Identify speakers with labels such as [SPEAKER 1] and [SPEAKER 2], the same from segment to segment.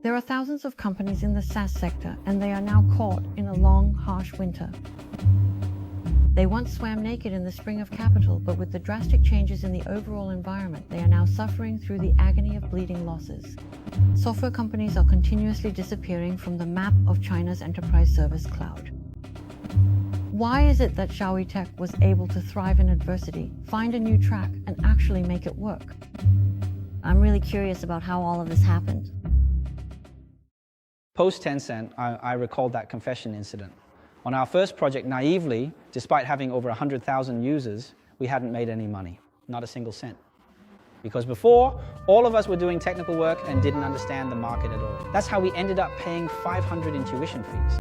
[SPEAKER 1] There are thousands of companies in the SaaS sector, and they are now caught in a long, harsh winter. They once swam naked in the spring of capital, but with the drastic changes in the overall environment, they are now suffering through the agony of bleeding losses. Software companies are continuously disappearing from the map of China's enterprise service cloud. Why is it that Xiaoe Tech was able to thrive in adversity, find a new track, and actually make it work? I'm really curious about how all of this happened.
[SPEAKER 2] Post-Tencent, I recalled that confession incident. On our first project, naively, despite having over 100,000 users, we hadn't made any money, not a single cent. Because before, all of us were doing technical work and didn't understand the market at all. That's how we ended up paying 500 in tuition fees.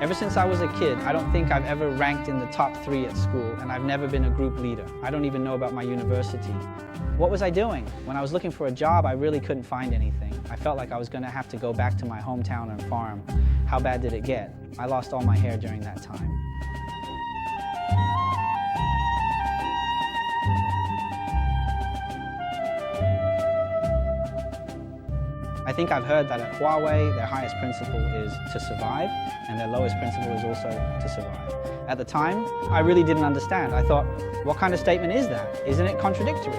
[SPEAKER 2] Ever since I was a kid, I don't think I've ever ranked in the top 3 at school, and I've never been a group leader. I don't even know about my university. What was I doing? When I was looking for a job, I really couldn't find anything. I felt like I was going to have to go back to my hometown and farm. How bad did it get? I lost all my hair during that time. I think I've heard that at Huawei, their highest principle is to survive, and their lowest principle is also to survive. At the time, I really didn't understand. I thought, what kind of statement is that? Isn't it contradictory?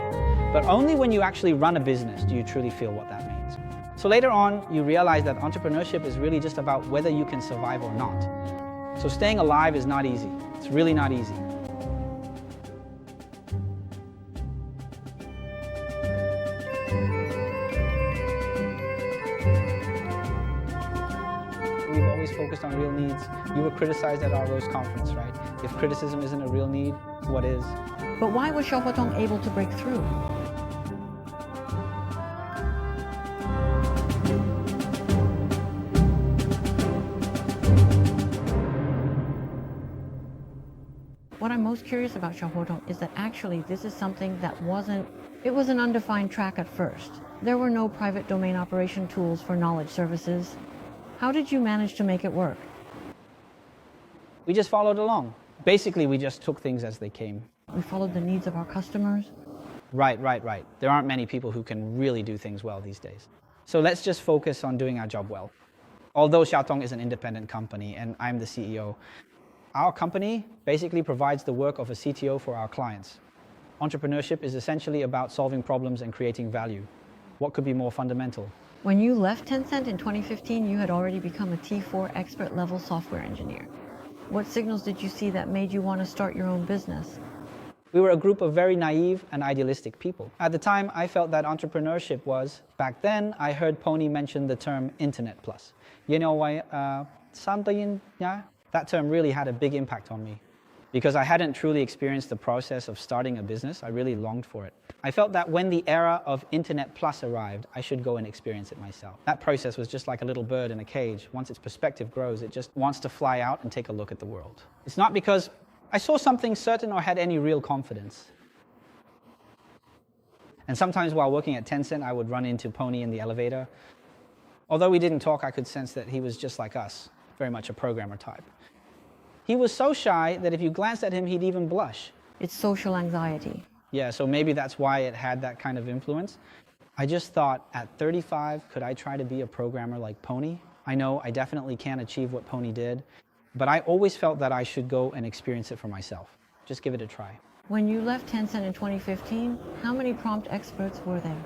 [SPEAKER 2] But only when you actually run a business do you truly feel what that means. So later on, you realize that entrepreneurship is really just about whether you can survive or not. So staying alive is not easy. It's really not easy. We've always focused on real needs. You were criticized at our Rose conference, right? If criticism isn't a real need, what is?
[SPEAKER 1] But why was Xiaoe able to break through? What I'm most curious about Xiaoe is that actually this is something that it was an undefined track at first. There were no private domain operation tools for knowledge services. How did you manage to make it work?
[SPEAKER 2] We just followed along. Basically, we just took things as they came.
[SPEAKER 1] We followed the needs of our customers.
[SPEAKER 2] Right. There aren't many people who can really do things well these days. So let's just focus on doing our job well. Although Xiaoe is an independent company and I'm the CEO, our company basically provides the work of a CTO for our clients. Entrepreneurship is essentially about solving problems and creating value. What could be more fundamental?
[SPEAKER 1] When you left Tencent in 2015, you had already become a T4 expert-level software engineer. What signals did you see that made you want to start your own business?
[SPEAKER 2] We were a group of very naive and idealistic people. At the time, I felt that entrepreneurship was, back then, I heard Pony mention the term Internet Plus. That term really had a big impact on me. Because I hadn't truly experienced the process of starting a business, I really longed for it. I felt that when the era of Internet Plus arrived, I should go and experience it myself. That process was just like a little bird in a cage. Once its perspective grows, it just wants to fly out and take a look at the world. It's not because I saw something certain or had any real confidence. And sometimes while working at Tencent, I would run into Pony in the elevator. Although we didn't talk, I could sense that he was just like us, very much a programmer type. He was so shy that if you glanced at him, he'd even blush.
[SPEAKER 1] It's social anxiety.
[SPEAKER 2] Yeah, so maybe that's why it had that kind of influence. I just thought, at 35, could I try to be a programmer like Pony? I know I definitely can't achieve what Pony did, but I always felt that I should go and experience it for myself. Just give it a try.
[SPEAKER 1] When you left Tencent in 2015, how many prompt experts were there?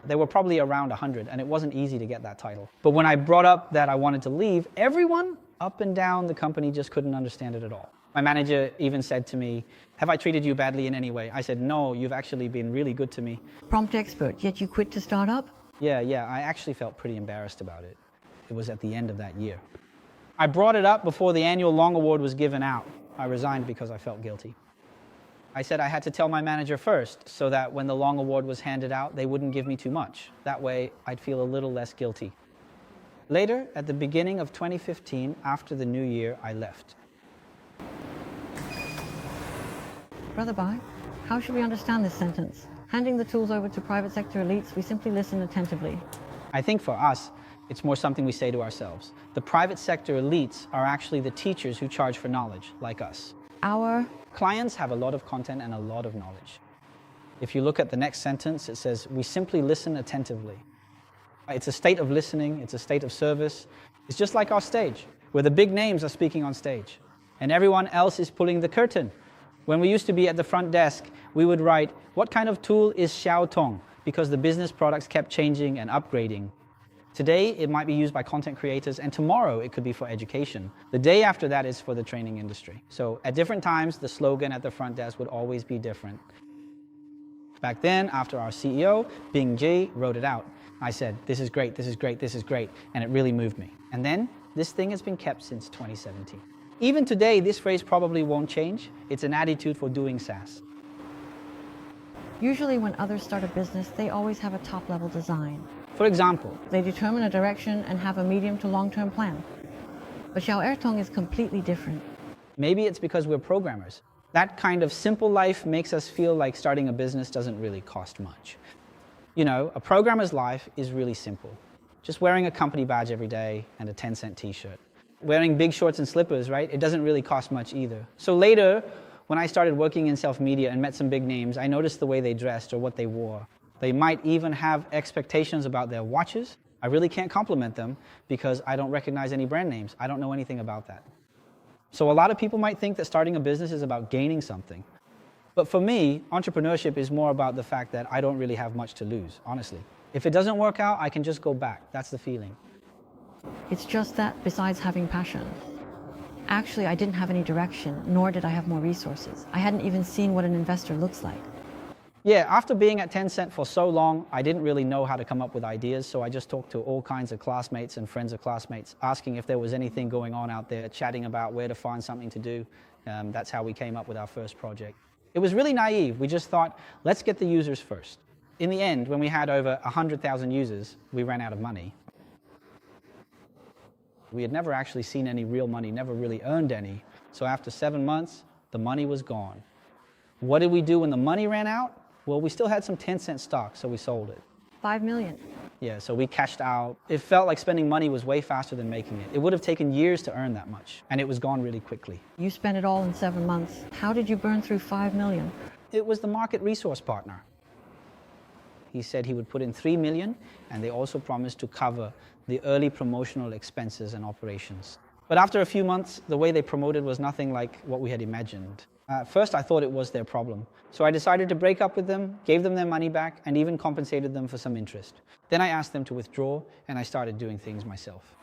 [SPEAKER 2] There were probably around 100, and it wasn't easy to get that title. But when I brought up that I wanted to leave, everyone up and down the company just couldn't understand it at all. My manager even said to me, "Have I treated you badly in any way?" I said, "No, you've actually been really good to me."
[SPEAKER 1] Prompt expert, yet you quit to start up?
[SPEAKER 2] Yeah, I actually felt pretty embarrassed about it. It was at the end of that year. I brought it up before the annual Long Award was given out. I resigned because I felt guilty. I said I had to tell my manager first, so that when the Long Award was handed out, they wouldn't give me too much. That way, I'd feel a little less guilty. Later, at the beginning of 2015, after the new year, I left.
[SPEAKER 1] Brother Bai, how should we understand this sentence? Handing the tools over to private sector elites, we simply listen attentively.
[SPEAKER 2] I think for us, it's more something we say to ourselves. The private sector elites are actually the teachers who charge for knowledge, like us.
[SPEAKER 1] Our
[SPEAKER 2] Clients have a lot of content and a lot of knowledge. If you look at the next sentence, it says, we simply listen attentively. It's a state of listening, it's a state of service. It's just like our stage, where the big names are speaking on stage, and everyone else is pulling the curtain. When we used to be at the front desk, we would write, what kind of tool is Xiaoe Tong? Because the business products kept changing and upgrading. Today, it might be used by content creators, and tomorrow it could be for education. The day after that is for the training industry. So at different times, the slogan at the front desk would always be different. Back then, after our CEO, Bing Ji, wrote it out, I said, this is great, this is great, this is great, and it really moved me. And then, this thing has been kept since 2017. Even today, this phrase probably won't change. It's an attitude for doing SaaS.
[SPEAKER 1] Usually when others start a business, they always have a top-level design.
[SPEAKER 2] For example,
[SPEAKER 1] They determine a direction and have a medium to long-term plan. But Xiaoe Tech is completely different.
[SPEAKER 2] maybe it's because we're programmers. That kind of simple life makes us feel like starting a business doesn't really cost much. You know, a programmer's life is really simple. Just wearing a company badge every day and a Tencent t-shirt. Wearing big shorts and slippers, right? It doesn't really cost much either. So later, when I started working in self-media and met some big names, I noticed the way they dressed or what they wore. They might even have expectations about their watches. I really can't compliment them because I don't recognize any brand names. I don't know anything about that. So a lot of people might think that starting a business is about gaining something. But for me, entrepreneurship is more about the fact that I don't really have much to lose, honestly. If it doesn't work out, I can just go back. That's the feeling.
[SPEAKER 1] It's just that, besides having passion, actually I didn't have any direction, nor did I have more resources. I hadn't even seen what an investor looks like.
[SPEAKER 2] Yeah, after being at Tencent for so long, I didn't really know how to come up with ideas, so I just talked to all kinds of classmates and friends of classmates, asking if there was anything going on out there, chatting about where to find something to do. That's how we came up with our first project. It was really naive. We just thought, let's get the users first. In the end, when we had over 100,000 users, we ran out of money. We had never actually seen any real money, never really earned any. So after 7 months, the money was gone. What did we do when the money ran out? Well, we still had some Tencent stock, so we sold it.
[SPEAKER 1] 5 million.
[SPEAKER 2] Yeah, so we cashed out. It felt like spending money was way faster than making it. It would have taken years to earn that much, and it was gone really quickly.
[SPEAKER 1] You spent it all in 7 months. How did you burn through 5 million?
[SPEAKER 2] It was the market resource partner. He said he would put in 3 million, and they also promised to cover the early promotional expenses and operations. But after a few months, the way they promoted was nothing like what we had imagined. At first, I thought it was their problem. So I decided to break up with them, gave them their money back, and even compensated them for some interest. Then I asked them to withdraw, and I started doing things myself.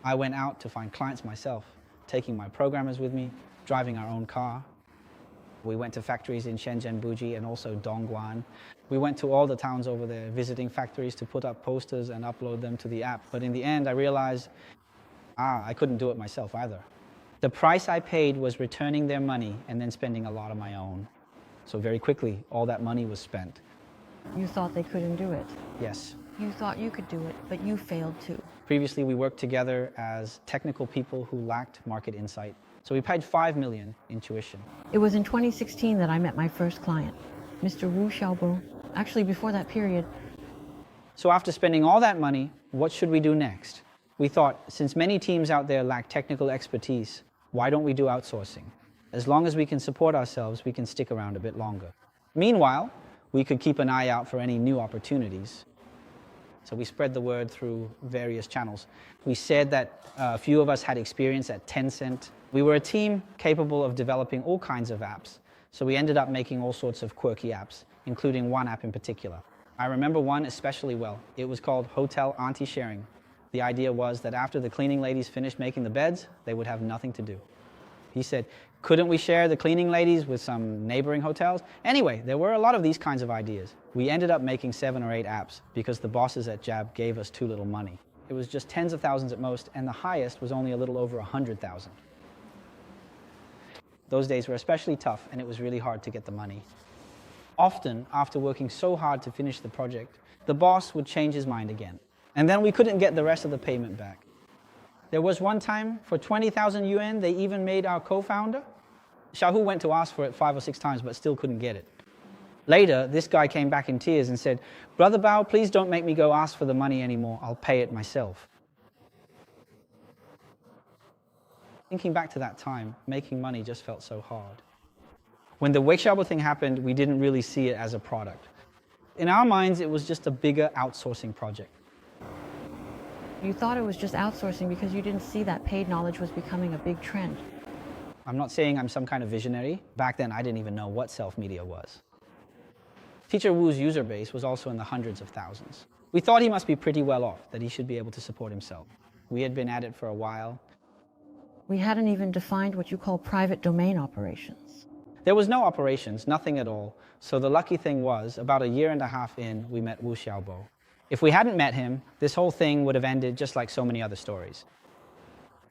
[SPEAKER 2] I went out to find clients myself, taking my programmers with me, driving our own car. We went to factories in Shenzhen, Buji, and also Dongguan. We went to all the towns over there, visiting factories to put up posters and upload them to the app. But in the end, I realized, I couldn't do it myself either. The price I paid was returning their money and then spending a lot of my own. So very quickly, all that money was spent.
[SPEAKER 1] You thought they couldn't do it.
[SPEAKER 2] Yes.
[SPEAKER 1] You thought you could do it, but you failed too.
[SPEAKER 2] Previously, we worked together as technical people who lacked market insight. So we paid 5 million in tuition.
[SPEAKER 1] It was in 2016 that I met my first client, Mr. Wu Xiaobo. Actually, before that period.
[SPEAKER 2] So after spending all that money, what should we do next? We thought, since many teams out there lack technical expertise, why don't we do outsourcing? As long as we can support ourselves, we can stick around a bit longer. Meanwhile, we could keep an eye out for any new opportunities. So we spread the word through various channels. We said that a few of us had experience at Tencent. We were a team capable of developing all kinds of apps. So we ended up making all sorts of quirky apps, including one app in particular. I remember one especially well. It was called Hotel Sharing. The idea was that after the cleaning ladies finished making the beds, they would have nothing to do. He said, couldn't we share the cleaning ladies with some neighboring hotels? Anyway, there were a lot of these kinds of ideas. We ended up making 7 or 8 apps because the bosses at Jab gave us too little money. It was just tens of thousands at most, and the highest was only a little over 100,000. Those days were especially tough, and it was really hard to get the money. Often, after working so hard to finish the project, the boss would change his mind again. And then we couldn't get the rest of the payment back. There was one time, for 20,000 yuan, they even made our co-founder. Xiaohu went to ask for it 5 or 6 times, but still couldn't get it. Later, this guy came back in tears and said, "Brother Bao, please don't make me go ask for the money anymore. I'll pay it myself." Thinking back to that time, making money just felt so hard. When the Xiaoe thing happened, we didn't really see it as a product. In our minds, it was just a bigger outsourcing project.
[SPEAKER 1] You thought it was just outsourcing because you didn't see that paid knowledge was becoming a big trend.
[SPEAKER 2] I'm not saying I'm some kind of visionary. Back then, I didn't even know what self-media was. Teacher Wu's user base was also in the hundreds of thousands. We thought he must be pretty well off, that he should be able to support himself. We had been at it for a while.
[SPEAKER 1] We hadn't even defined what you call private domain operations.
[SPEAKER 2] There was no operations, nothing at all. So the lucky thing was, about a year and a half in, we met Wu Xiaobo. If we hadn't met him, this whole thing would have ended just like so many other stories.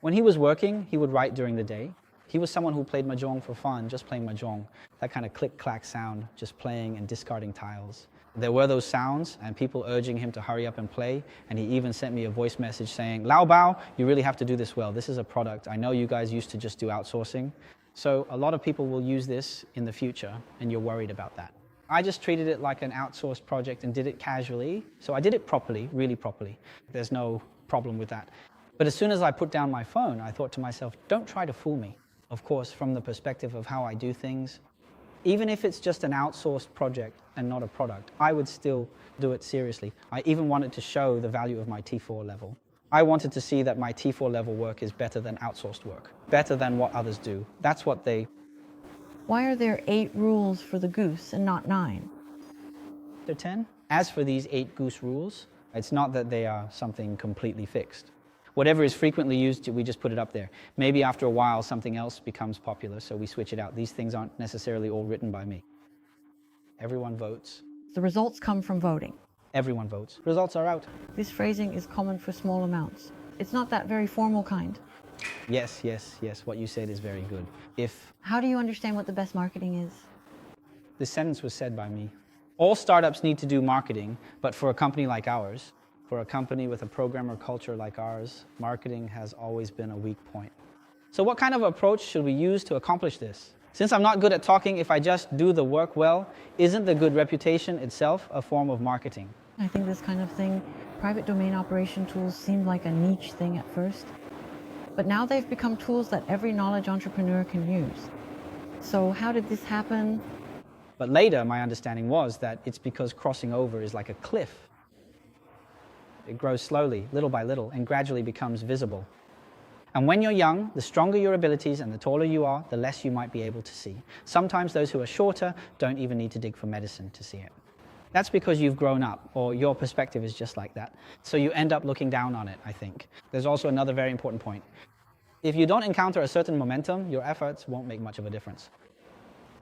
[SPEAKER 2] When he was working, he would write during the day. He was someone who played mahjong for fun, just playing mahjong. That kind of click-clack sound, just playing and discarding tiles. There were those sounds and people urging him to hurry up and play, and he even sent me a voice message saying, Lao Bao, you really have to do this well. This is a product. I know you guys used to just do outsourcing. So a lot of people will use this in the future, and you're worried about that. I just treated it like an outsourced project and did it casually. So I did it properly, really properly. There's no problem with that. But as soon as I put down my phone, I thought to myself, don't try to fool me. Of course, from the perspective of how I do things, even if it's just an outsourced project and not a product, I would still do it seriously. I even wanted to show the value of my T4 level. I wanted to see that my T4 level work is better than outsourced work, better than what others do. That's what they...
[SPEAKER 1] Why are there 8 rules for the goose and not 9?
[SPEAKER 2] They're 10. As for these 8 goose rules, it's not that they are something completely fixed. Whatever is frequently used, we just put it up there. Maybe after a while, something else becomes popular, so we switch it out. These things aren't necessarily all written by me. Everyone votes.
[SPEAKER 1] The results come from voting.
[SPEAKER 2] Everyone votes. Results are out.
[SPEAKER 1] This phrasing is common for small amounts. It's not that very formal kind.
[SPEAKER 2] Yes, yes, yes. What you said is very good.
[SPEAKER 1] How do you understand what the best marketing is?
[SPEAKER 2] This sentence was said by me. All startups need to do marketing, but for a company like ours, for a company with a programmer culture like ours, marketing has always been a weak point. So what kind of approach should we use to accomplish this? Since I'm not good at talking, if I just do the work well, isn't the good reputation itself a form of marketing?
[SPEAKER 1] I think this kind of thing, private domain operation tools seemed like a niche thing at first. But now they've become tools that every knowledge entrepreneur can use. So how did this happen?
[SPEAKER 2] But later, my understanding was that it's because crossing over is like a cliff. It grows slowly, little by little, and gradually becomes visible. And when you're young, the stronger your abilities and the taller you are, the less you might be able to see. Sometimes those who are shorter don't even need to dig for medicine to see it. That's because you've grown up, or your perspective is just like that. So you end up looking down on it, I think. There's also another very important point. If you don't encounter a certain momentum, your efforts won't make much of a difference.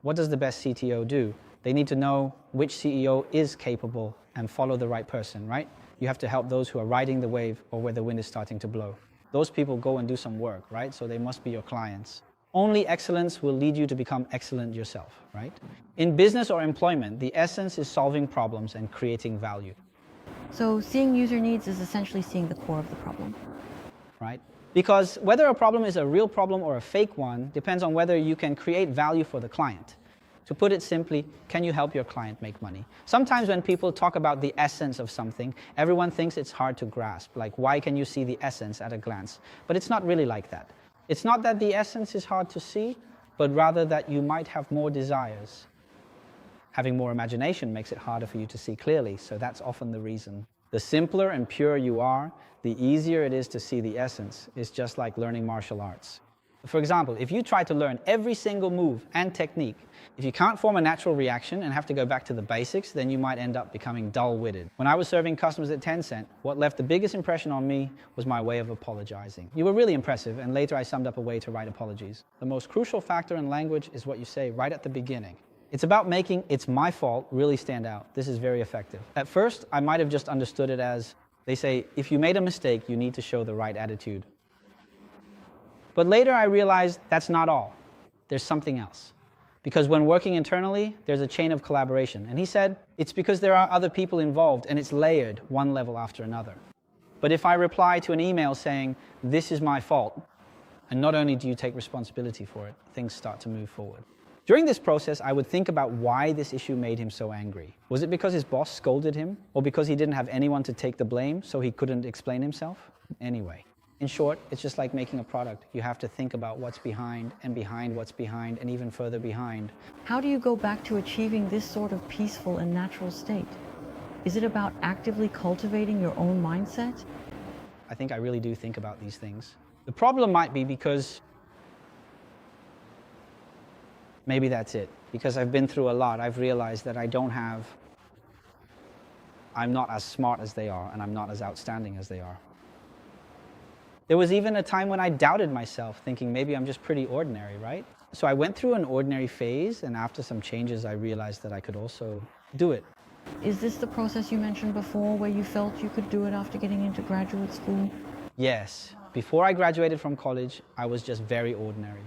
[SPEAKER 2] What does the best CTO do? They need to know which CEO is capable and follow the right person, right? You have to help those who are riding the wave or where the wind is starting to blow. Those people go and do some work, right? So they must be your clients. Only excellence will lead you to become excellent yourself, right? In business or employment, the essence is solving problems and creating value.
[SPEAKER 1] So seeing user needs is essentially seeing the core of the problem.
[SPEAKER 2] Right? Because whether a problem is a real problem or a fake one depends on whether you can create value for the client. To put it simply, can you help your client make money? Sometimes when people talk about the essence of something, everyone thinks it's hard to grasp, like why can you see the essence at a glance? But it's not really like that. It's not that the essence is hard to see, but rather that you might have more desires. Having more imagination makes it harder for you to see clearly, so that's often the reason. The simpler and purer you are, the easier it is to see the essence. It's just like learning martial arts. For example, if you try to learn every single move and technique, if you can't form a natural reaction and have to go back to the basics, then you might end up becoming dull-witted. When I was serving customers at Tencent, what left the biggest impression on me was my way of apologizing. You were really impressive, and later I summed up a way to write apologies. The most crucial factor in language is what you say right at the beginning. It's about making "it's my fault" really stand out. This is very effective. At first, I might have just understood it as, they say, if you made a mistake, you need to show the right attitude. But later I realized that's not all. There's something else. Because when working internally, there's a chain of collaboration. And he said, it's because there are other people involved and it's layered one level after another. But if I reply to an email saying, this is my fault, and not only do you take responsibility for it, things start to move forward. During this process, I would think about why this issue made him so angry. Was it because his boss scolded him? Or because he didn't have anyone to take the blame, so he couldn't explain himself? Anyway, In short, it's just like making a product. You have to think about what's behind and behind what's behind and even further behind.
[SPEAKER 1] How do you go back to achieving this sort of peaceful and natural state? Is it about actively cultivating your own mindset?
[SPEAKER 2] I think I really do think about these things. The problem might be because maybe that's it. Because I've been through a lot, I've realized that I'm not as smart as they are, and I'm not as outstanding as they are. There was even a time when I doubted myself, thinking maybe I'm just pretty ordinary, right? So I went through an ordinary phase, and after some changes, I realized that I could also do it.
[SPEAKER 1] Is this the process you mentioned before, where you felt you could do it after getting into graduate school?
[SPEAKER 2] Yes. Before I graduated from college, I was just very ordinary.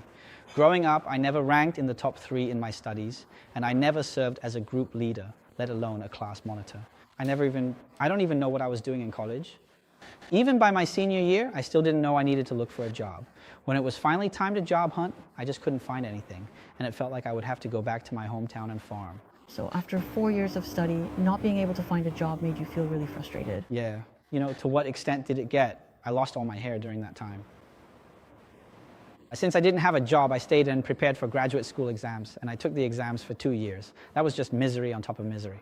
[SPEAKER 2] Growing up, I never ranked in the top 3 in my studies, and I never served as a group leader, let alone a class monitor. I don't even know what I was doing in college. Even by my senior year, I still didn't know I needed to look for a job. When it was finally time to job hunt, I just couldn't find anything, and it felt like I would have to go back to my hometown and farm.
[SPEAKER 1] So after 4 years of study, not being able to find a job made you feel really frustrated.
[SPEAKER 2] Yeah. To what extent did it get? I lost all my hair during that time. Since I didn't have a job, I stayed and prepared for graduate school exams, and I took the exams for 2 years. That was just misery on top of misery.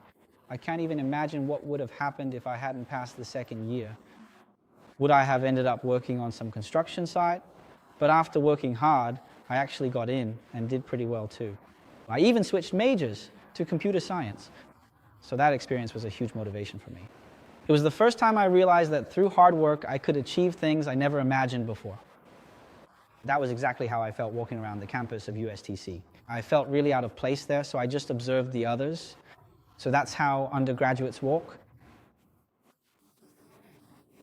[SPEAKER 2] I can't even imagine what would have happened if I hadn't passed the second year. Would I have ended up working on some construction site? But after working hard, I actually got in and did pretty well too. I even switched majors to computer science. So that experience was a huge motivation for me. It was the first time I realized that through hard work, I could achieve things I never imagined before. That was exactly how I felt walking around the campus of USTC. I felt really out of place there, so I just observed the others. So that's how undergraduates walk.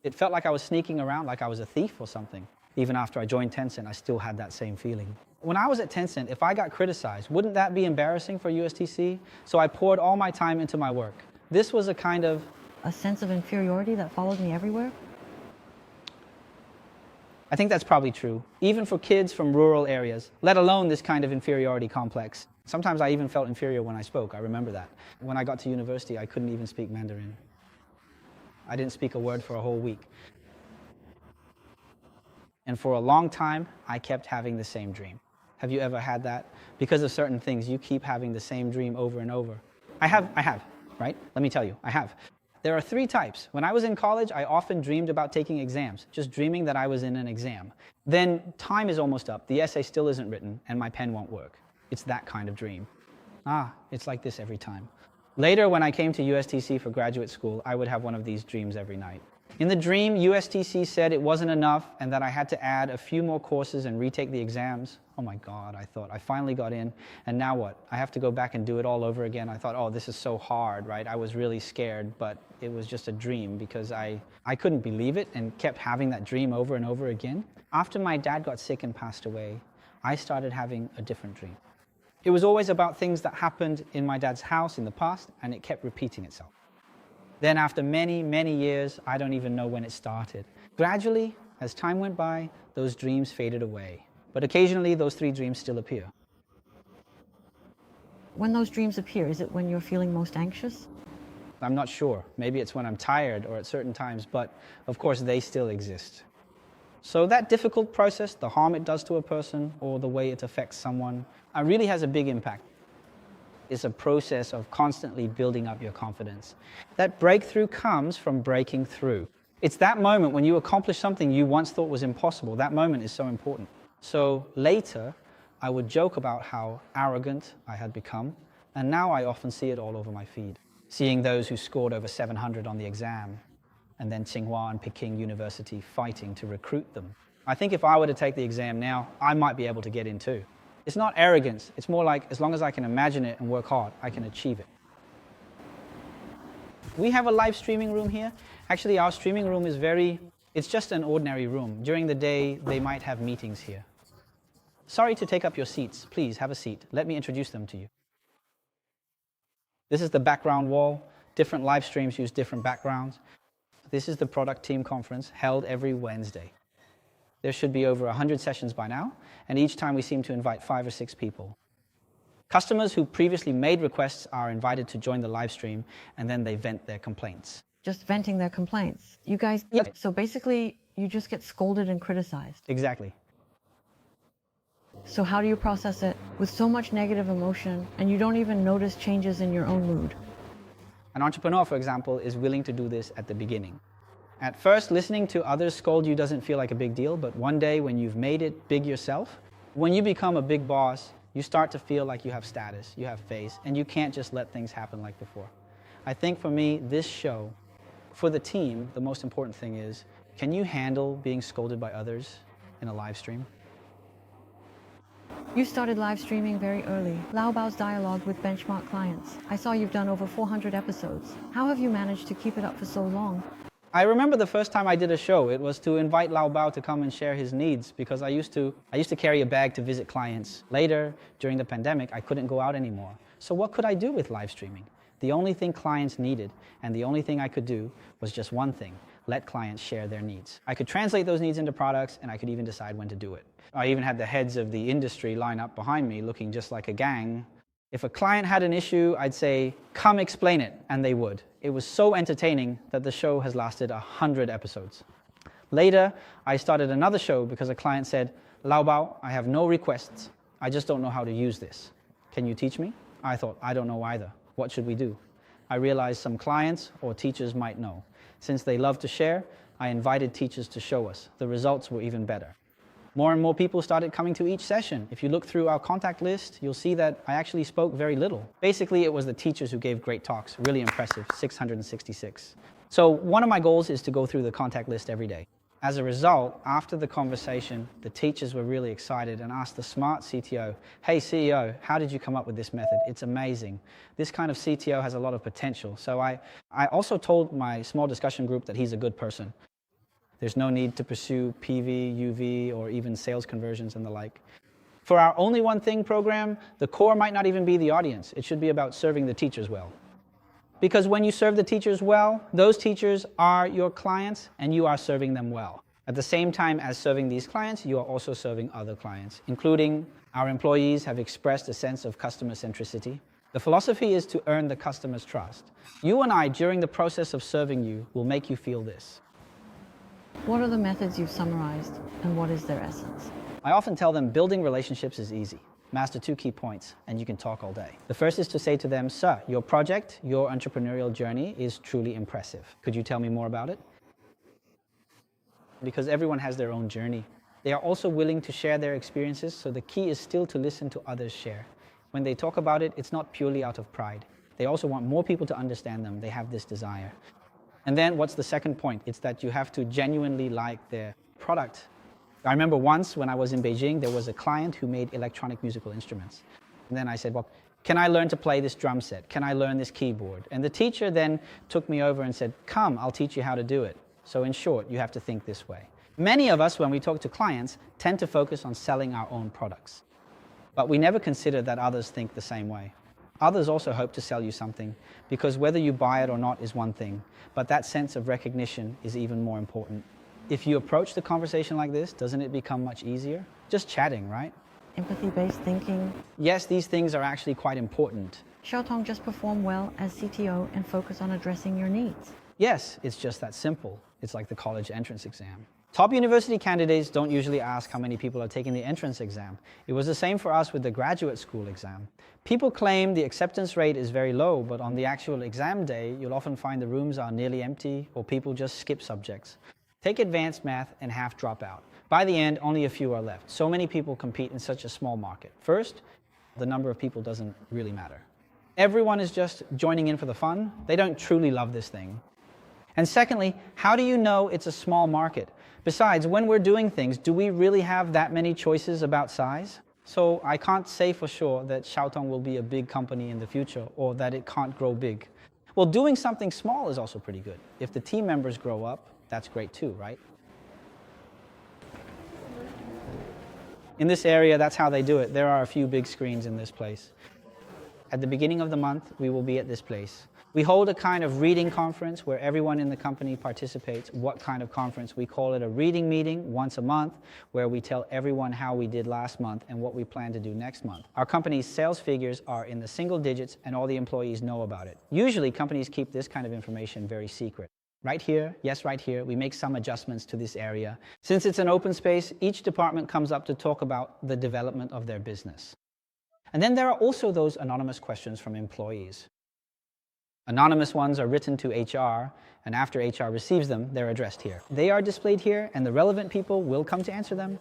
[SPEAKER 2] It felt like I was sneaking around, like I was a thief or something. Even after I joined Tencent, I still had that same feeling. When I was at Tencent, if I got criticized, wouldn't that be embarrassing for USTC? So I poured all my time into my work. This was a kind of...
[SPEAKER 1] A sense of inferiority that followed me everywhere?
[SPEAKER 2] I think that's probably true, even for kids from rural areas, let alone this kind of inferiority complex. Sometimes I even felt inferior when I spoke, I remember that. When I got to university, I couldn't even speak Mandarin. I didn't speak a word for a whole week. And for a long time, I kept having the same dream. Have you ever had that? Because of certain things, you keep having the same dream over and over. I have, right? Let me tell you, I have. There are 3 types. When I was in college, I often dreamed about taking exams, just dreaming that I was in an exam. Then time is almost up, the essay still isn't written, and my pen won't work. It's that kind of dream. It's like this every time. Later, when I came to USTC for graduate school, I would have one of these dreams every night. In the dream, USTC said it wasn't enough and that I had to add a few more courses and retake the exams. Oh my God, I thought, I finally got in, and now what? I have to go back and do it all over again. I thought, oh, this is so hard, right? I was really scared, but it was just a dream because I couldn't believe it and kept having that dream over and over again. After my dad got sick and passed away, I started having a different dream. It was always about things that happened in my dad's house in the past, and it kept repeating itself. Then after many, many years, I don't even know when it started. Gradually, as time went by, those dreams faded away. But occasionally, those 3 dreams still appear.
[SPEAKER 1] When those dreams appear, is it when you're feeling most anxious?
[SPEAKER 2] I'm not sure. Maybe it's when I'm tired or at certain times, but of course, they still exist. So that difficult process, the harm it does to a person or the way it affects someone, really has a big impact. It's a process of constantly building up your confidence. That breakthrough comes from breaking through. It's that moment when you accomplish something you once thought was impossible. That moment is so important. So later, I would joke about how arrogant I had become, and now I often see it all over my feed. Seeing those who scored over 700 on the exam, and then Tsinghua and Peking University fighting to recruit them. I think if I were to take the exam now, I might be able to get in too. It's not arrogance, it's more like as long as I can imagine it and work hard, I can achieve it. We have a live streaming room here. Actually, our streaming room is it's just an ordinary room. During the day, they might have meetings here. Sorry to take up your seats. Please have a seat. Let me introduce them to you. This is the background wall. Different live streams use different backgrounds. This is the product team conference held every Wednesday. There should be over 100 sessions by now, and each time we seem to invite 5 or 6 people. Customers who previously made requests are invited to join the live stream, and then they vent their complaints.
[SPEAKER 1] Just venting their complaints. You guys,
[SPEAKER 2] Yep.
[SPEAKER 1] So basically, you just get scolded and criticized.
[SPEAKER 2] Exactly.
[SPEAKER 1] So how do you process it with so much negative emotion and you don't even notice changes in your own mood?
[SPEAKER 2] An entrepreneur, for example, is willing to do this at the beginning. At first, listening to others scold you doesn't feel like a big deal, but one day when you've made it big yourself, when you become a big boss, you start to feel like you have status, you have face, and you can't just let things happen like before. I think for me, this show, for the team, the most important thing is, can you handle being scolded by others in a live stream?
[SPEAKER 1] You started live streaming very early. Laobao's dialogue with benchmark clients. I saw you've done over 400 episodes. How have you managed to keep it up for so long?
[SPEAKER 2] I remember the first time I did a show, it was to invite Lao Bao to come and share his needs because I used to carry a bag to visit clients. Later, during the pandemic, I couldn't go out anymore. So what could I do with live streaming? The only thing clients needed and the only thing I could do was just one thing: let clients share their needs. I could translate those needs into products and I could even decide when to do it. I even had the heads of the industry line up behind me looking just like a gang. If a client had an issue, I'd say, come explain it, and they would. It was so entertaining that the show has lasted 100 episodes. Later, I started another show because a client said, Lao Bao, I have no requests. I just don't know how to use this. Can you teach me? I thought, I don't know either. What should we do? I realized some clients or teachers might know. Since they love to share, I invited teachers to show us. The results were even better. More and more people started coming to each session. If you look through our contact list, you'll see that I actually spoke very little. Basically, it was the teachers who gave great talks. Really impressive, 666. So one of my goals is to go through the contact list every day. As a result, after the conversation, the teachers were really excited and asked the smart CTO, hey CEO, how did you come up with this method? It's amazing. This kind of CTO has a lot of potential. So I also told my small discussion group that he's a good person. There's no need to pursue PV, UV, or even sales conversions and the like. For our Only One Thing program, the core might not even be the audience. It should be about serving the teachers well. Because when you serve the teachers well, those teachers are your clients and you are serving them well. At the same time as serving these clients, you are also serving other clients, including our employees have expressed a sense of customer centricity. The philosophy is to earn the customer's trust. You and I, during the process of serving you, will make you feel this.
[SPEAKER 1] What are the methods you've summarized, and what is their essence?
[SPEAKER 2] I often tell them building relationships is easy. Master 2 key points, and you can talk all day. The first is to say to them, sir, your project, your entrepreneurial journey is truly impressive. Could you tell me more about it? Because everyone has their own journey. They are also willing to share their experiences, so the key is still to listen to others share. When they talk about it, it's not purely out of pride. They also want more people to understand them. They have this desire. And then what's the second point? It's that you have to genuinely like their product. I remember once when I was in Beijing, there was a client who made electronic musical instruments. And then I said, well, can I learn to play this drum set? Can I learn this keyboard? And the teacher then took me over and said, come, I'll teach you how to do it. So in short, you have to think this way. Many of us, when we talk to clients, tend to focus on selling our own products. But we never consider that others think the same way. Others also hope to sell you something, because whether you buy it or not is one thing, but that sense of recognition is even more important. If you approach the conversation like this, doesn't it become much easier? Just chatting, right?
[SPEAKER 1] Empathy-based thinking.
[SPEAKER 2] Yes, these things are actually quite important.
[SPEAKER 1] Xiaoe just perform well as CTO and focus on addressing your needs.
[SPEAKER 2] Yes, it's just that simple. It's like the college entrance exam. Top university candidates don't usually ask how many people are taking the entrance exam. It was the same for us with the graduate school exam. People claim the acceptance rate is very low, but on the actual exam day, you'll often find the rooms are nearly empty or people just skip subjects. Take advanced math and half drop out. By the end, only a few are left. So many people compete in such a small market. First, the number of people doesn't really matter. Everyone is just joining in for the fun. They don't truly love this thing. And secondly, how do you know it's a small market? Besides, when we're doing things, do we really have that many choices about size? So I can't say for sure that Xiaoe will be a big company in the future or that it can't grow big. Well, doing something small is also pretty good. If the team members grow up, that's great too, right? In this area, that's how they do it. There are a few big screens in this place. At the beginning of the month, we will be at this place. We hold a kind of reading conference where everyone in the company participates. What kind of conference? We call it a reading meeting once a month, where we tell everyone how we did last month and what we plan to do next month. Our company's sales figures are in the single digits and all the employees know about it. Usually companies keep this kind of information very secret. right here, yes, right here. We make some adjustments to this area. Since it's an open space, each department comes up to talk about the development of their business. And then there are also those anonymous questions from employees. Anonymous ones are written to HR, and after HR receives them, they're addressed here. They are displayed here, and the relevant people will come to answer them.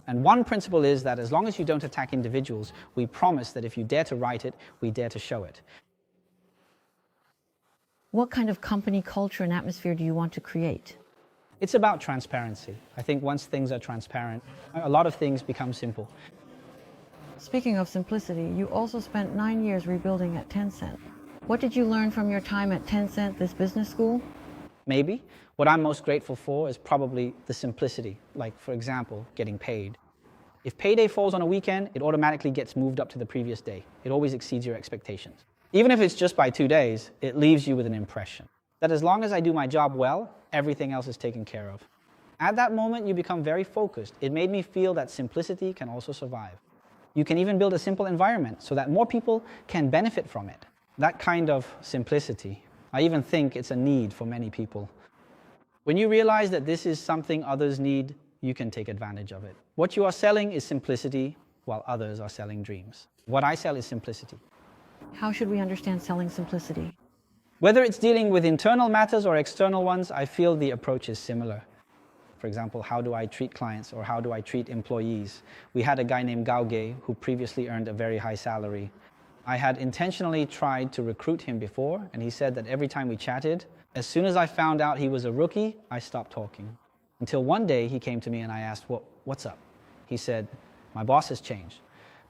[SPEAKER 2] And one principle is that as long as you don't attack individuals, we promise that if you dare to write it, we dare to show it.
[SPEAKER 1] What kind of company culture and atmosphere do you want to create?
[SPEAKER 2] It's about transparency. I think once things are transparent, a lot of things become simple.
[SPEAKER 1] Speaking of simplicity, you also spent 9 years rebuilding at Tencent. What did you learn from your time at Tencent, this business school?
[SPEAKER 2] Maybe. What I'm most grateful for is probably the simplicity, like, for example, getting paid. If payday falls on a weekend, it automatically gets moved up to the previous day. It always exceeds your expectations. Even if it's just by 2 days, it leaves you with an impression that as long as I do my job well, everything else is taken care of. At that moment, you become very focused. It made me feel that simplicity can also survive. You can even build a simple environment so that more people can benefit from it. That kind of simplicity, I even think it's a need for many people. When you realize that this is something others need, you can take advantage of it. What you are selling is simplicity, while others are selling dreams. What I sell is simplicity.
[SPEAKER 1] How should we understand selling simplicity?
[SPEAKER 2] Whether it's dealing with internal matters or external ones, I feel the approach is similar. For example, how do I treat clients or how do I treat employees? We had a guy named Gao Ge who previously earned a very high salary. I had intentionally tried to recruit him before, and he said that every time we chatted, as soon as I found out he was a rookie, I stopped talking. Until one day he came to me and I asked, what's up? He said, my boss has changed.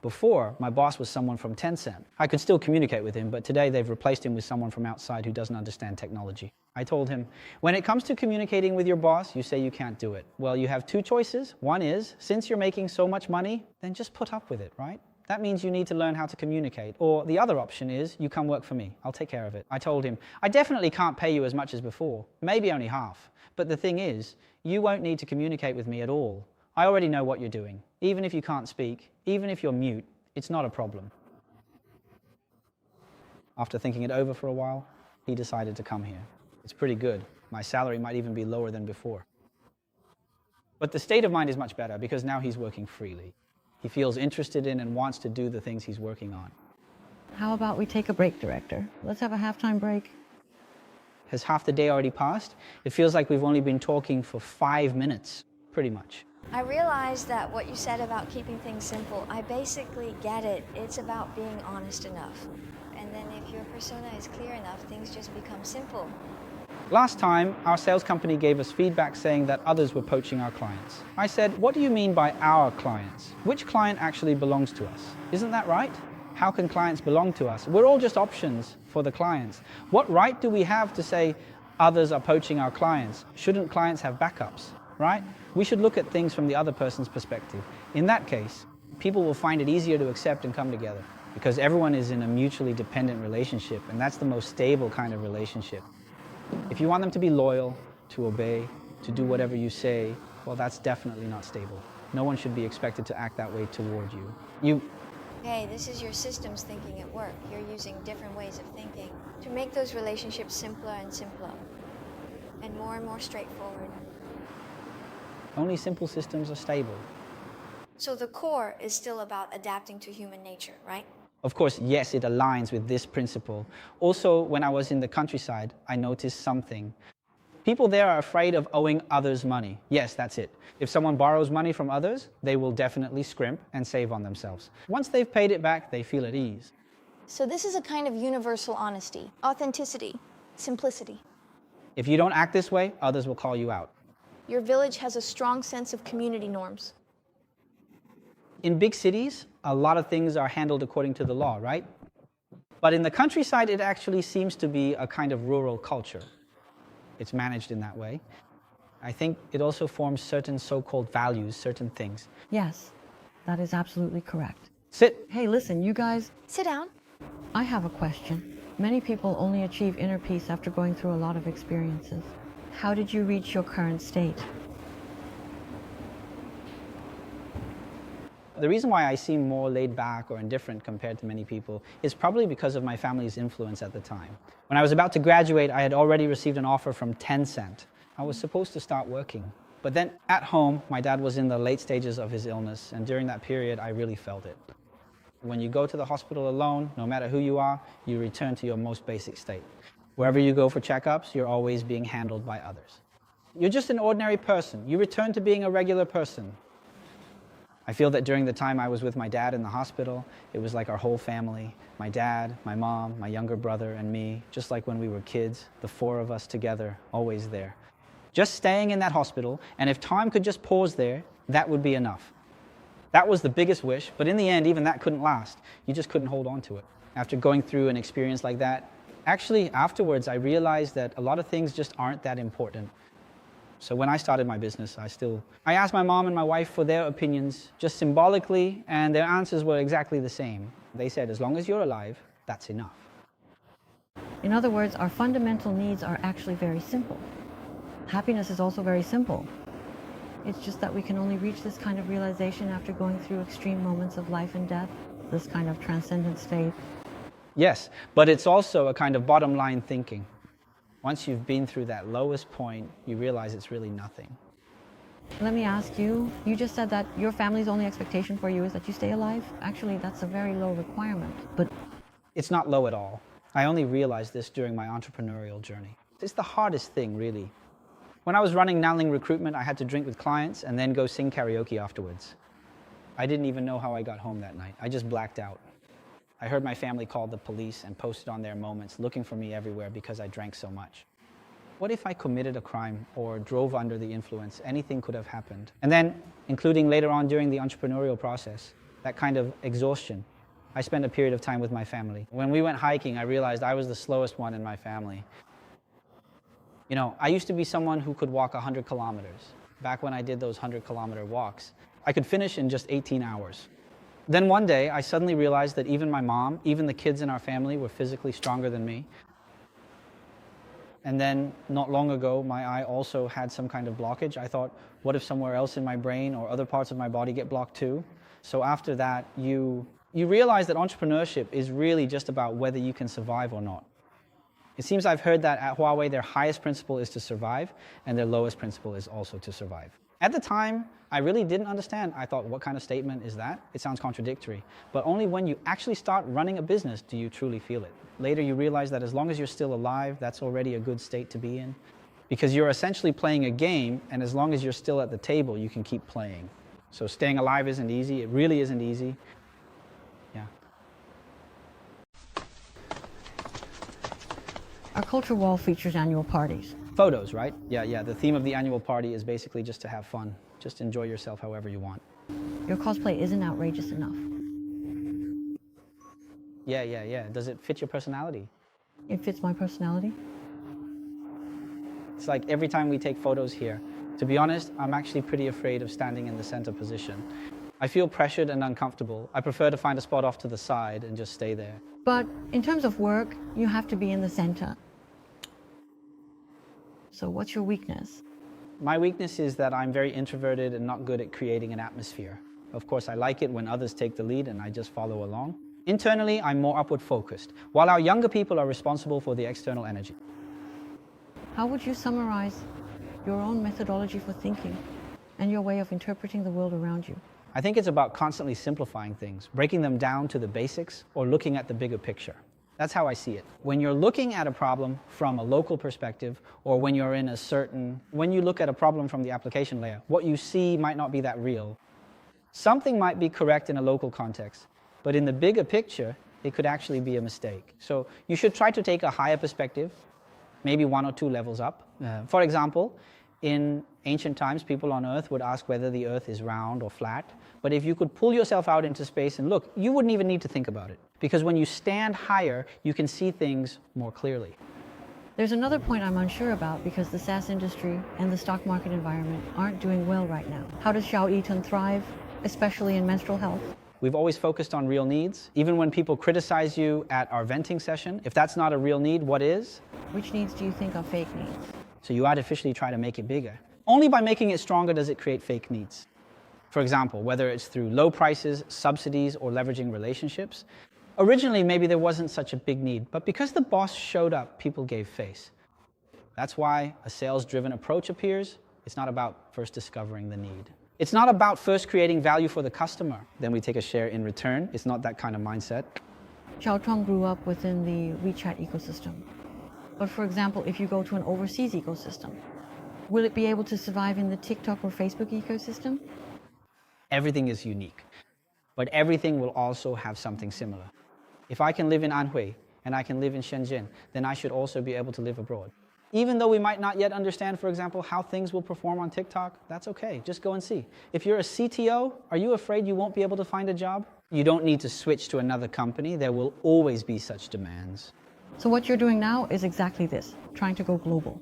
[SPEAKER 2] Before, my boss was someone from Tencent. I could still communicate with him, but today they've replaced him with someone from outside who doesn't understand technology. I told him, when it comes to communicating with your boss, you say you can't do it. Well, you have two choices. One is, since you're making so much money, then just put up with it, right? That means you need to learn how to communicate. Or the other option is, you come work for me. I'll take care of it. I told him, I definitely can't pay you as much as before, maybe only half. But the thing is, you won't need to communicate with me at all. I already know what you're doing. Even if you can't speak, even if you're mute, it's not a problem. After thinking it over for a while, he decided to come here. It's pretty good. My salary might even be lower than before. But the state of mind is much better because now he's working freely. He feels interested in and wants to do the things he's working on.
[SPEAKER 1] How about we take a break, Director? Let's have a halftime break.
[SPEAKER 2] Has half the day already passed? It feels like we've only been talking for 5 minutes, pretty much.
[SPEAKER 3] I realized that what you said about keeping things simple, I basically get it. It's about being honest enough. And then if your persona is clear enough, things just become simple.
[SPEAKER 2] Last time, our sales company gave us feedback saying that others were poaching our clients. I said, what do you mean by our clients? Which client actually belongs to us? Isn't that right? How can clients belong to us? We're all just options for the clients. What right do we have to say others are poaching our clients? Shouldn't clients have backups, right? We should look at things from the other person's perspective. In that case, people will find it easier to accept and come together because everyone is in a mutually dependent relationship, and that's the most stable kind of relationship. If you want them to be loyal, to obey, to do whatever you say, well, that's definitely not stable. No one should be expected to act that way toward you.
[SPEAKER 3] Hey, this is your systems thinking at work. You're using different ways of thinking to make those relationships simpler and simpler and more straightforward.
[SPEAKER 2] Only simple systems are stable.
[SPEAKER 3] So the core is still about adapting to human nature, right?
[SPEAKER 2] Of course, yes, it aligns with this principle. Also, when I was in the countryside, I noticed something. People there are afraid of owing others money. Yes, that's it. If someone borrows money from others, they will definitely scrimp and save on themselves. Once they've paid it back, they feel at ease.
[SPEAKER 4] So this is a kind of universal honesty, authenticity, simplicity.
[SPEAKER 2] If you don't act this way, others will call you out.
[SPEAKER 4] Your village has a strong sense of community norms.
[SPEAKER 2] In big cities, a lot of things are handled according to the law, right? But in the countryside, it actually seems to be a kind of rural culture. It's managed in that way. I think it also forms certain so-called values, certain things.
[SPEAKER 1] Yes, that is absolutely correct.
[SPEAKER 2] Sit.
[SPEAKER 1] Hey, listen, you guys,
[SPEAKER 4] Sit down.
[SPEAKER 1] I have a question. Many people only achieve inner peace after going through a lot of experiences. How did you reach your current state?
[SPEAKER 2] The reason why I seem more laid back or indifferent compared to many people is probably because of my family's influence at the time. When I was about to graduate, I had already received an offer from Tencent. I was supposed to start working. But then at home, my dad was in the late stages of his illness, and during that period, I really felt it. When you go to the hospital alone, no matter who you are, you return to your most basic state. Wherever you go for checkups, you're always being handled by others. You're just an ordinary person. You return to being a regular person. I feel that during the time I was with my dad in the hospital, it was like our whole family, my dad, my mom, my younger brother, and me, just like when we were kids, the four of us together, always there. Just staying in that hospital, and if time could just pause there, that would be enough. That was the biggest wish, but in the end, even that couldn't last. You just couldn't hold on to it. After going through an experience like that, actually afterwards, I realized that a lot of things just aren't that important. So when I started my business, I asked my mom and my wife for their opinions, just symbolically, and their answers were exactly the same. They said, as long as you're alive, that's enough.
[SPEAKER 1] In other words, our fundamental needs are actually very simple. Happiness is also very simple. It's just that we can only reach this kind of realization after going through extreme moments of life and death, this kind of transcendent state.
[SPEAKER 2] Yes, but it's also a kind of bottom line thinking. Once you've been through that lowest point, you realize it's really nothing.
[SPEAKER 1] Let me ask you, you just said that your family's only expectation for you is that you stay alive? Actually, that's a very low requirement, but...
[SPEAKER 2] It's not low at all. I only realized this during my entrepreneurial journey. It's the hardest thing, really. When I was running Nanling Recruitment, I had to drink with clients and then go sing karaoke afterwards. I didn't even know how I got home that night. I just blacked out. I heard my family call the police and posted on their moments, looking for me everywhere because I drank so much. What if I committed a crime or drove under the influence? Anything could have happened. And then, including later on during the entrepreneurial process, that kind of exhaustion. I spent a period of time with my family. When we went hiking, I realized I was the slowest one in my family. You know, I used to be someone who could walk 100 kilometers. Back when I did those 100-kilometer walks, I could finish in just 18 hours. Then one day, I suddenly realized that even my mom, even the kids in our family were physically stronger than me. And then, not long ago, my eye also had some kind of blockage. I thought, what if somewhere else in my brain or other parts of my body get blocked too? So after that, you realize that entrepreneurship is really just about whether you can survive or not. It seems I've heard that at Huawei, their highest principle is to survive, and their lowest principle is also to survive. At the time, I really didn't understand. I thought, what kind of statement is that? It sounds contradictory. But only when you actually start running a business do you truly feel it. Later, you realize that as long as you're still alive, that's already a good state to be in. Because you're essentially playing a game, and as long as you're still at the table, you can keep playing. So staying alive isn't easy. It really isn't easy. Yeah.
[SPEAKER 1] Our culture wall features annual parties.
[SPEAKER 2] Photos, right? Yeah. The theme of the annual party is basically just to have fun. Just enjoy yourself however you want.
[SPEAKER 1] Your cosplay isn't outrageous enough.
[SPEAKER 2] Yeah. Does it fit your personality?
[SPEAKER 1] It fits my personality.
[SPEAKER 2] It's like every time we take photos here, to be honest, I'm actually pretty afraid of standing in the center position. I feel pressured and uncomfortable. I prefer to find a spot off to the side and just stay there.
[SPEAKER 1] But in terms of work, you have to be in the center. So what's your weakness?
[SPEAKER 2] My weakness is that I'm very introverted and not good at creating an atmosphere. Of course, I like it when others take the lead and I just follow along. Internally, I'm more upward focused, while our younger people are responsible for the external energy.
[SPEAKER 1] How would you summarize your own methodology for thinking and your way of interpreting the world around you?
[SPEAKER 2] I think it's about constantly simplifying things, breaking them down to the basics, or looking at the bigger picture. That's how I see it. When you're looking at a problem from a local perspective, or when you look at a problem from the application layer, what you see might not be that real. Something might be correct in a local context, but in the bigger picture, it could actually be a mistake. So you should try to take a higher perspective, maybe 1 or 2 levels up. For example, in ancient times, people on Earth would ask whether the Earth is round or flat. But if you could pull yourself out into space and look, you wouldn't even need to think about it. Because when you stand higher, you can see things more clearly.
[SPEAKER 1] There's another point I'm unsure about because the SaaS industry and the stock market environment aren't doing well right now. How does Xiaoe Tech thrive, especially in menstrual health?
[SPEAKER 2] We've always focused on real needs. Even when people criticize you at our venting session, if that's not a real need, what is?
[SPEAKER 1] Which needs do you think are fake needs?
[SPEAKER 2] So you artificially try to make it bigger. Only by making it stronger does it create fake needs. For example, whether it's through low prices, subsidies, or leveraging relationships. Originally, maybe there wasn't such a big need, but because the boss showed up, people gave face. That's why a sales-driven approach appears. It's not about first discovering the need. It's not about first creating value for the customer, then we take a share in return. It's not that kind of mindset.
[SPEAKER 1] Xiaochuang grew up within the WeChat ecosystem. But for example, if you go to an overseas ecosystem, will it be able to survive in the TikTok or Facebook ecosystem?
[SPEAKER 2] Everything is unique, but everything will also have something similar. If I can live in Anhui and I can live in Shenzhen, then I should also be able to live abroad. Even though we might not yet understand, for example, how things will perform on TikTok, that's okay, just go and see. If you're a CTO, are you afraid you won't be able to find a job? You don't need to switch to another company, there will always be such demands.
[SPEAKER 1] So what you're doing now is exactly this, trying to go global.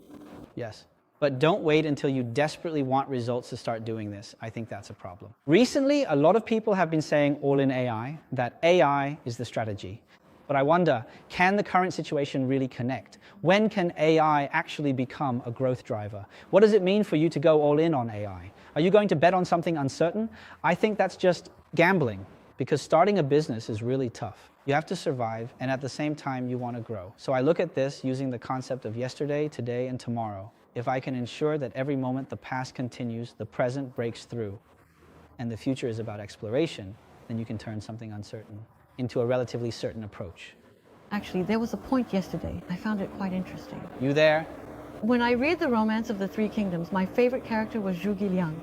[SPEAKER 2] Yes, but don't wait until you desperately want results to start doing this. I think that's a problem. Recently, a lot of people have been saying all in AI, that AI is the strategy. But I wonder, can the current situation really connect? When can AI actually become a growth driver? What does it mean for you to go all in on AI? Are you going to bet on something uncertain? I think that's just gambling, because starting a business is really tough. You have to survive, and at the same time, you want to grow. So I look at this using the concept of yesterday, today, and tomorrow. If I can ensure that every moment the past continues, the present breaks through, and the future is about exploration, then you can turn something uncertain into a relatively certain approach.
[SPEAKER 1] Actually, there was a point yesterday. I found it quite interesting.
[SPEAKER 2] You there?
[SPEAKER 1] When I read The Romance of the Three Kingdoms, my favorite character was Zhuge Liang.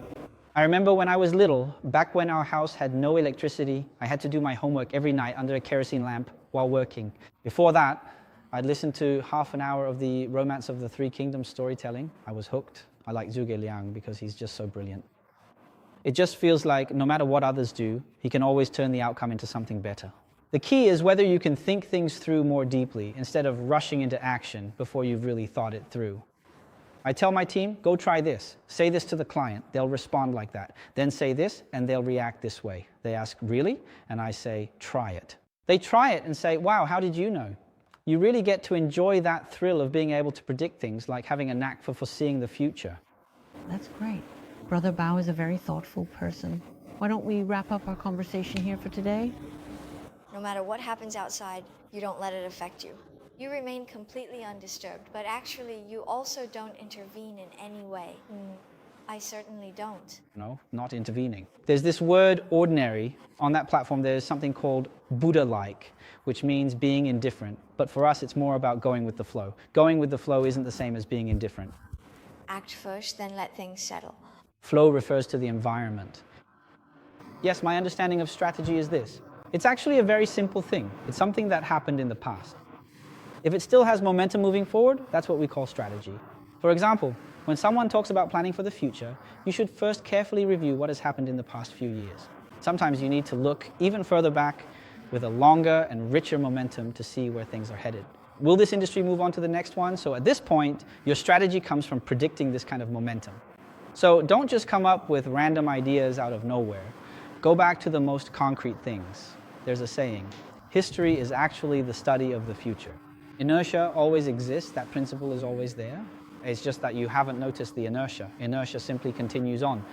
[SPEAKER 2] I remember when I was little, back when our house had no electricity, I had to do my homework every night under a kerosene lamp while working. Before that, I'd listen to half an hour of the Romance of the Three Kingdoms storytelling. I was hooked. I like Zhuge Liang because he's just so brilliant. It just feels like no matter what others do, he can always turn the outcome into something better. The key is whether you can think things through more deeply instead of rushing into action before you've really thought it through. I tell my team, go try this. Say this to the client. They'll respond like that. Then say this, and they'll react this way. They ask, really? And I say, try it. They try it and say, wow, how did you know? You really get to enjoy that thrill of being able to predict things, like having a knack for foreseeing the future.
[SPEAKER 1] That's great. Brother Bao is a very thoughtful person. Why don't we wrap up our conversation here for today?
[SPEAKER 3] No matter what happens outside, you don't let it affect you. You remain completely undisturbed, but actually you also don't intervene in any way. I certainly don't.
[SPEAKER 2] No, not intervening. There's this word ordinary. On that platform, there's something called Buddha-like, which means being indifferent. But for us, it's more about going with the flow. Going with the flow isn't the same as being indifferent.
[SPEAKER 3] Act first, then let things settle.
[SPEAKER 2] Flow refers to the environment. Yes, my understanding of strategy is this. It's actually a very simple thing. It's something that happened in the past. If it still has momentum moving forward, that's what we call strategy. For example, when someone talks about planning for the future, you should first carefully review what has happened in the past few years. Sometimes you need to look even further back with a longer and richer momentum to see where things are headed. Will this industry move on to the next one? So at this point, your strategy comes from predicting this kind of momentum. So don't just come up with random ideas out of nowhere. Go back to the most concrete things. There's a saying, history is actually the study of the future. Inertia always exists, that principle is always there. It's just that you haven't noticed the inertia. Inertia simply continues on.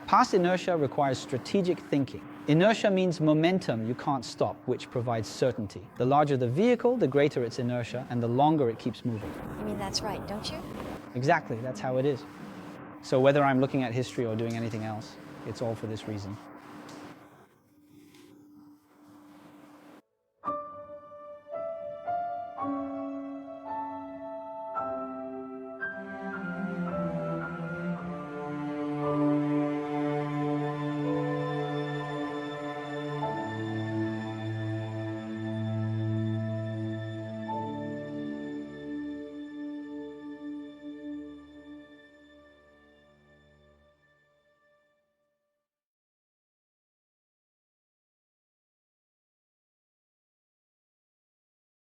[SPEAKER 2] Past inertia requires strategic thinking. Inertia means momentum you can't stop, which provides certainty. The larger the vehicle, the greater its inertia, and the longer it keeps moving.
[SPEAKER 3] You mean that's right, don't you?
[SPEAKER 2] Exactly, that's how it is. So whether I'm looking at history or doing anything else, it's all for this reason.